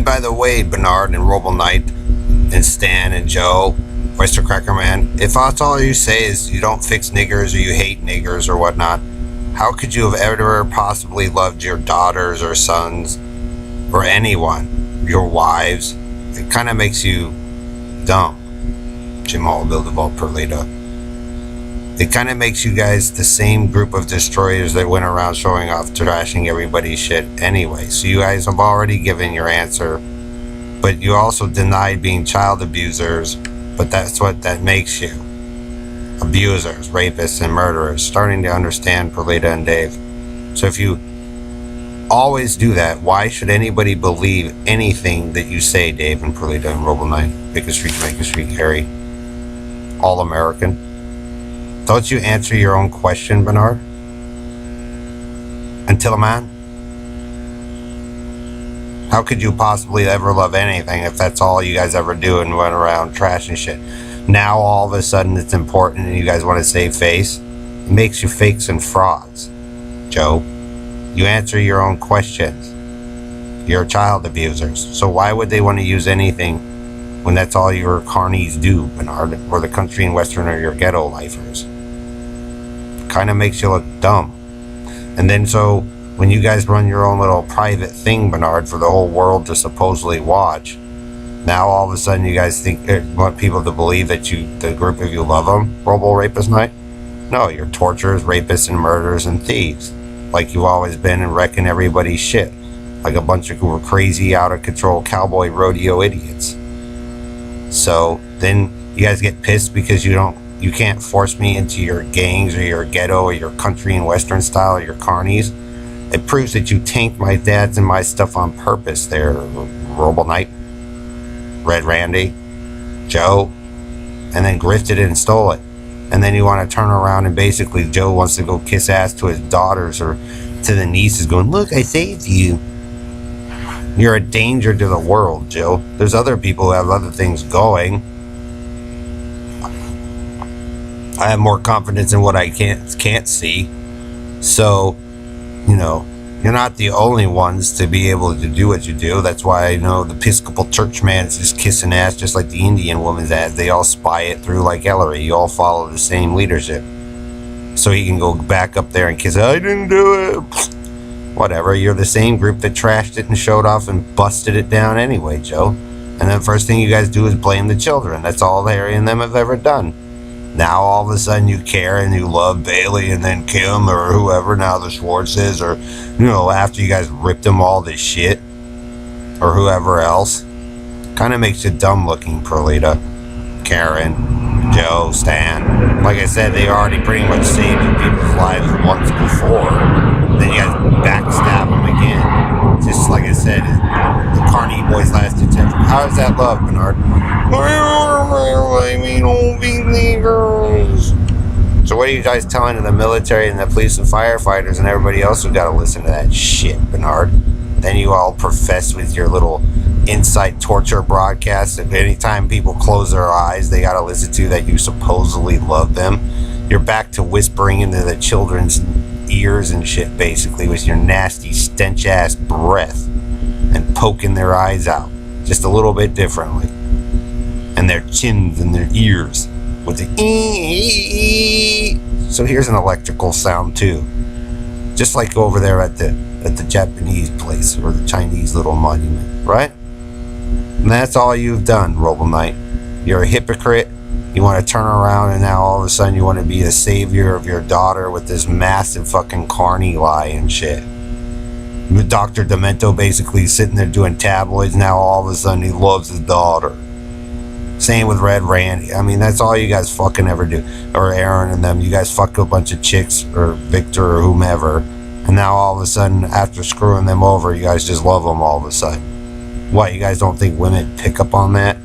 And by the way, Bernard and Roble Knight and Stan and Joe, Oyster Cracker Man, if that's all you say is you don't fix niggers or you hate niggers or whatnot, how could you have ever possibly loved your daughters or sons or anyone, your wives? It kind of makes you dumb, Jamal Buildable Perlita. It kind of makes you guys the same group of destroyers that went around showing off, trashing everybody's shit anyway. So you guys have already given your answer, but you also denied being child abusers, but that's what that makes you. Abusers, rapists, and murderers. Starting to understand, Perlita and Dave. So if you always do that, why should anybody believe anything that you say, Dave and Perlita and Roble Knight? Make a streak, Harry. All American. Don't you answer your own question, Bernard? Until a man? How could you possibly ever love anything if that's all you guys ever do and run around trashing shit? Now all of a sudden it's important and you guys want to save face? It makes you fakes and frauds, Joe. You answer your own questions. You're child abusers. So why would they want to use anything when that's all your carnies do, Bernard, or the country and western or your ghetto lifers? Kind of makes you look dumb. And then so when you guys run your own little private thing, Bernard, for the whole world to supposedly watch, now all of a sudden you guys think want people to believe that the group of you love them, Roble Rapist Night? No, you're torturers, rapists, and murderers and thieves, like you've always been, and wrecking everybody's shit, like a bunch of crazy, out of control cowboy rodeo idiots. So then you guys get pissed because you can't force me into your gangs or your ghetto or your country and western style or your carnies. It proves that you tanked my dad's and my stuff on purpose there, Roble Knight, Red Randy, Joe, and then grifted it and stole it. And then you want to turn around and basically Joe wants to go kiss ass to his daughters or to the nieces going, look, I saved you. You're a danger to the world, Joe. There's other people who have other things going. I have more confidence in what I can't see. So, you're not the only ones to be able to do what you do. That's why I know the Episcopal Church man is just kissing ass just like the Indian woman's ass. They all spy it through like Ellery. You all follow the same leadership. So he can go back up there and kiss it. I didn't do it. Whatever. You're the same group that trashed it and showed off and busted it down anyway, Joe. And then first thing you guys do is blame the children. That's all Harry and them have ever done. Now all of a sudden you care and you love Bailey and then Kim or whoever now the Schwartzes or, after you guys ripped them all to shit or whoever else. Kind of makes you dumb looking, Perlita, Karen, Joe, Stan. Like I said, they already pretty much saved your people's lives once before. Then you guys backstab them again. Just like I said, the Carney boys last attempt. How is that love, Bernard? I mean, old believers. So what are you guys telling to the military and the police and firefighters and everybody else who got to listen to that shit, Bernard? Then you all profess with your little inside torture broadcasts that anytime people close their eyes, they got to listen to that you supposedly love them. You're back to whispering into the children's ears and shit, basically, with your nasty stench-ass breath and poking their eyes out just a little bit differently. And their chins and their ears with the ee. So here's an electrical sound too, just like over there at the Japanese place or the Chinese little monument, right? And that's all you've done, Roble Knight. You're a hypocrite. You want to turn around and now all of a sudden you want to be the savior of your daughter with this massive fucking carny lie and shit. Dr. Demento basically sitting there doing tabloids. Now all of a sudden he loves his daughter. Same with Red Randy. I mean, that's all you guys fucking ever do. Or Aaron and them. You guys fuck a bunch of chicks or Victor or whomever. And now all of a sudden, after screwing them over, you guys just love them all of a sudden. What, you guys don't think women pick up on that?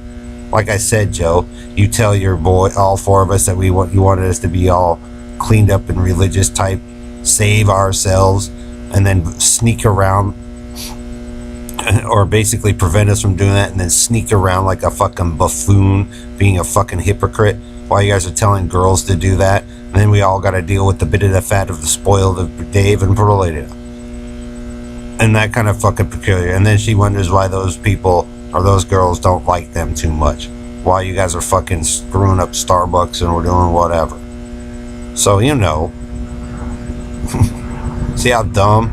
Like I said, Joe, you tell your boy, all four of us, that you wanted us to be all cleaned up and religious type, save ourselves, and then sneak around or basically prevent us from doing that and then sneak around like a fucking buffoon, being a fucking hypocrite while you guys are telling girls to do that. And then we all got to deal with the bit of the fat of the spoiled of Dave and Perlita. And that kind of fucking peculiar. And then she wonders why those people or those girls don't like them too much. Why you guys are fucking screwing up Starbucks and we're doing whatever. So, you know. See how dumb?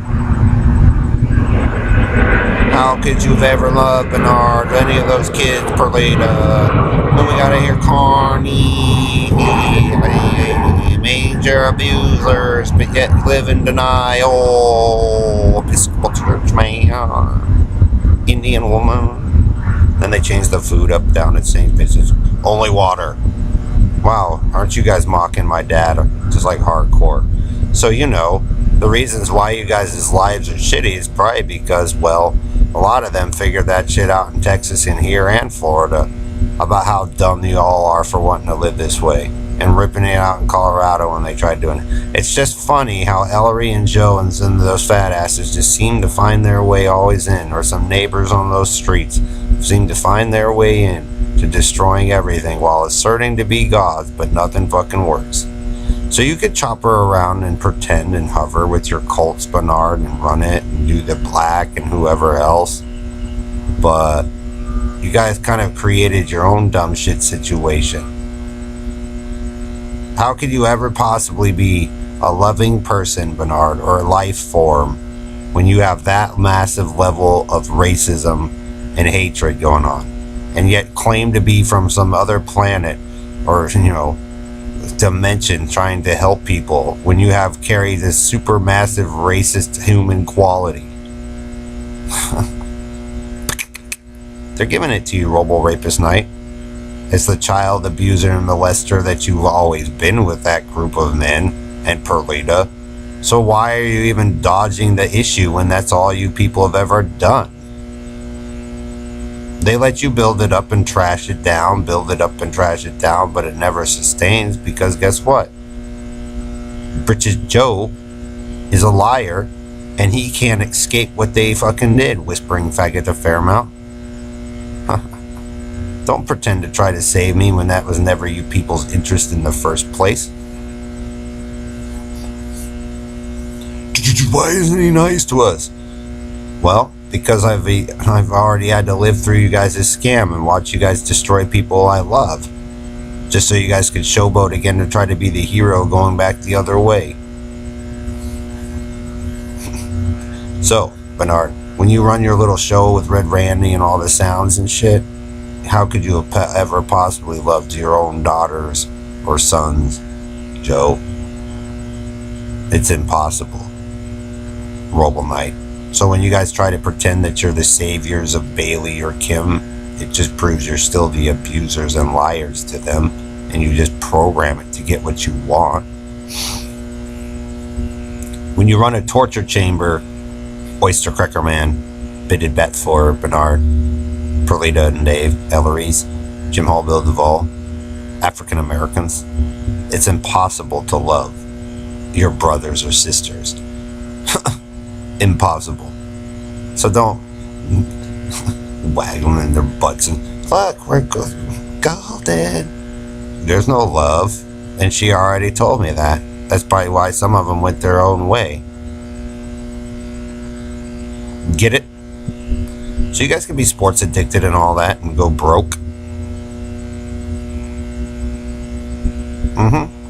How could you have ever loved Bernard? Any of those kids, Perlita? Then we gotta hear Carney. Major abusers, but yet live in denial. Episcopal Church man. Indian woman. Then they changed the food up down at St. Vincent's. Only water. Wow, aren't you guys mocking my dad? Just like hardcore. So, you know, the reasons why you guys' lives are shitty is probably because, well, a lot of them figured that shit out in Texas and here and Florida about how dumb you all are for wanting to live this way and ripping it out in Colorado when they tried doing it. It's just funny how Ellery and Joe and some of those fat asses just seem to find their way always in, or some neighbors on those streets seem to find their way in to destroying everything while asserting to be gods, but nothing fucking works. So you could chop her around and pretend and hover with your cults, Bernard, and run it and do the black and whoever else. But you guys kind of created your own dumb shit situation. How could you ever possibly be a loving person, Bernard, or a life form when you have that massive level of racism and hatred going on, and yet claim to be from some other planet or, you know, dimension trying to help people when you have carried this super massive racist human quality? They're giving it to you, Robo Rapist Knight. It's the child abuser and molester that you've always been with that group of men and Perlita. So why are you even dodging the issue when that's all you people have ever done? They let you build it up and trash it down, build it up and trash it down, but it never sustains because guess what? Britches Joe is a liar and he can't escape what they fucking did, whispering faggot to Fairmount. Don't pretend to try to save me when that was never you people's interest in the first place. Why isn't he nice to us? Well, because I've already had to live through you guys' scam and watch you guys destroy people I love. Just so you guys could showboat again to try to be the hero going back the other way. So, Bernard, when you run your little show with Red Randy and all the sounds and shit, how could you have ever possibly loved your own daughters or sons, Joe? It's impossible. Robo Knight. So when you guys try to pretend that you're the saviors of Bailey or Kim, it just proves you're still the abusers and liars to them, and you just program it to get what you want. When you run a torture chamber, Oyster Cracker Man, Bitted Bet for Bernard, Perlita and Dave, Ellery's, Jim Hall, Bill Duvall, African Americans, it's impossible to love your brothers or sisters. Impossible. So don't wag them in their butts and look, we're golden. There's no love, and she already told me that. That's probably why some of them went their own way. Get it? So you guys can be sports addicted and all that and go broke.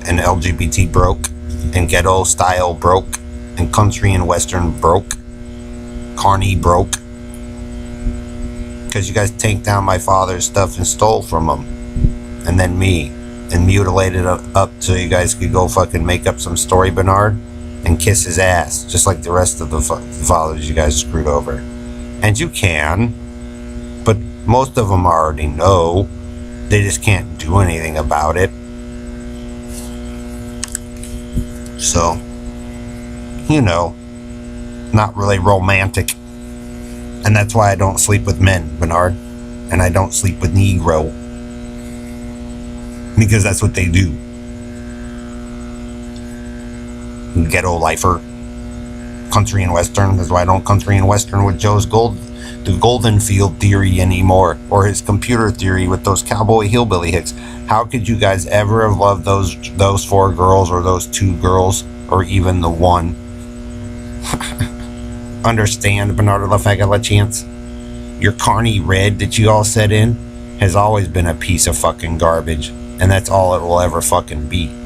And LGBT broke, and ghetto style broke, and country and western broke, Carney broke, because you guys tanked down my father's stuff and stole from him, and then me, and mutilated up so you guys could go fucking make up some story, Bernard, and kiss his ass, just like the rest of the fathers you guys screwed over. And you can, but most of them already know. They just can't do anything about it. So, you know, not really romantic. And that's why I don't sleep with men, Bernard. And I don't sleep with Negro. Because that's what they do. Ghetto lifer. Country and western. That's why I don't country and western with Joe's the Golden Field theory anymore. Or his computer theory with those cowboy hillbilly hicks. How could you guys ever have loved those 4 girls or those 2 girls or even the one? understand, Bernardo LaFega La Chance. Your Carney Red that you all set in has always been a piece of fucking garbage. And that's all it will ever fucking be.